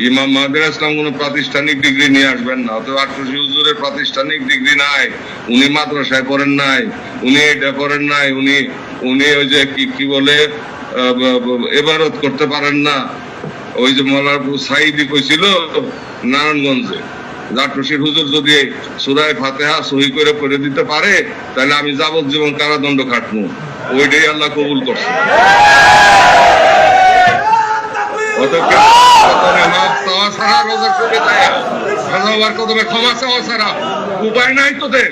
ইমাম মাহদী ইসলাম কোন প্রাতিষ্ঠানিক ডিগ্রি নিয়ে আসবেন না। অথবা আটরশি হুজুরের প্রাতিষ্ঠানিক ডিগ্রি নাই, উনি মাদ্রাসায় পড়েন নাই, উনি এটা করেন নাই, উনি ওই যে কি বলে ইবাদত করতে পারেন না। ওই যে মৌলানা সাইদি কইছিল নারায়ণগঞ্জে, আটরশির হুজুর যদি সূরা ফাতিহা সহি করে পড়ে দিতে পারে তাহলে আমি যাবজ্জীবন কারাদণ্ড খাটবো। ওইটাই আল্লাহ কবুল করছে। ক্ষমা চাওয়া ছাড়া উপায় নাই তোদের।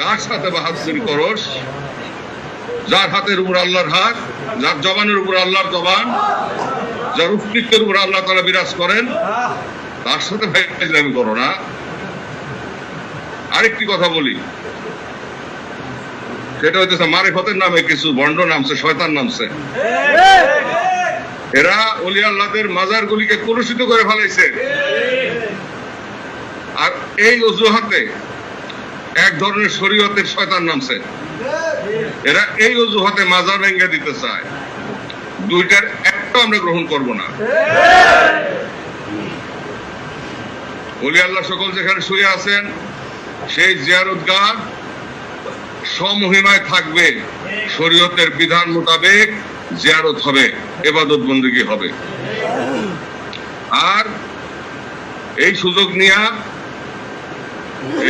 কার সাথে বাহাদুরি করস? যার হাতের উপর আল্লাহর হাত, যার জবানের উপর আল্লাহর জবান, যার অস্তিত্বের উপর আল্লাহ তাআলা বিরাজ করেন, তার সাথে ফাইজলামি করো না। আরেকটি কথা বলি, সেটা হইতেছে মারিফতের নামে কিছু ভণ্ড নামছে, শয়তান নামছে। এরা ওলি আল্লাহদের মাজার গুলিকে কলুষিত করে ফেলাইছে। আর এই অজুহাতে এক ধরনের শরীয়তের শয়তান নামছে। এরা এই অজুহাতে মাজার ভেঙে দিতে চায়। দুইটার একটা আমরা গ্রহণ করব না। ওলি আল্লাহ সকল যেখানে শুয়ে আছেন সেই জিয়ারতগাহ সমহিমায় থাকবে, শরীয়তের বিধান মোতাবেক জিয়ারত হবে, ইবাদত বন্দেগী হবে। আর এই সুযোগ নিয়া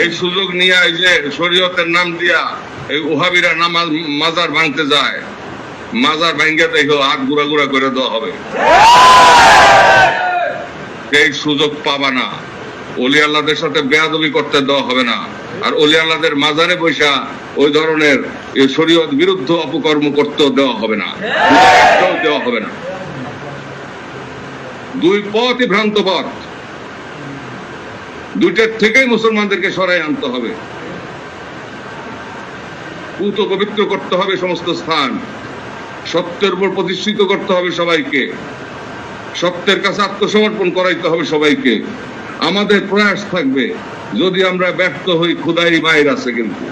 এই যে শরীয়তের নাম দিয়া এই ওহাবিরা মাজার ভাঙতে যায়, মাজার ভাঙ্গা দেখো হাত গুড়া গুড়া করে দেওয়া হবে। এই সুযোগ পাবা না। ওলি আল্লাহদের সাথে বেয়াদবি করতে দেওয়া হবে না। আর ওলি আল্লাহদের মাজারে বৈশা ওই ধরনের শরীয়ত বিরুদ্ধ অপকর্ম করতেও দেওয়া হবে না, দেওয়া হবে না। দুই পথই ভ্রান্ত পথ। দুইটার থেকেই মুসলমানদেরকে সরাই আনতে হবে। পুত পবিত্র করতে হবে সমস্ত স্থান, সত্যের উপর প্রতিষ্ঠিত করতে হবে সবাইকে, সত্যের কাছে আত্মসমর্পণ করাইতে হবে সবাইকে। আমাদের প্রয়াস থাকবে, যদি আমরা ব্যর্থ হই খোদাই মায়ের আছে, কিন্তু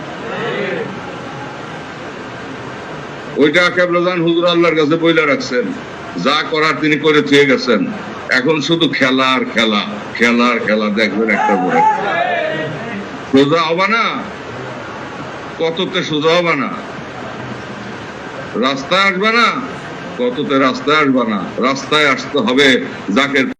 ওইটা কেবলাজান হুজুর আল্লাহর কাছে বইলা রাখছেন, যা করার তিনি করে থুয়ে গেছেন। এখন শুধু খেলা আর খেলা, খেলা আর খেলা, দেখবেন একটা করে সোজা হবা না, কততে সোজা হবা না, রাস্তায় আসবে না, কততে রাস্তায় আসবা না। রাস্তায় আসতে হবে যাকে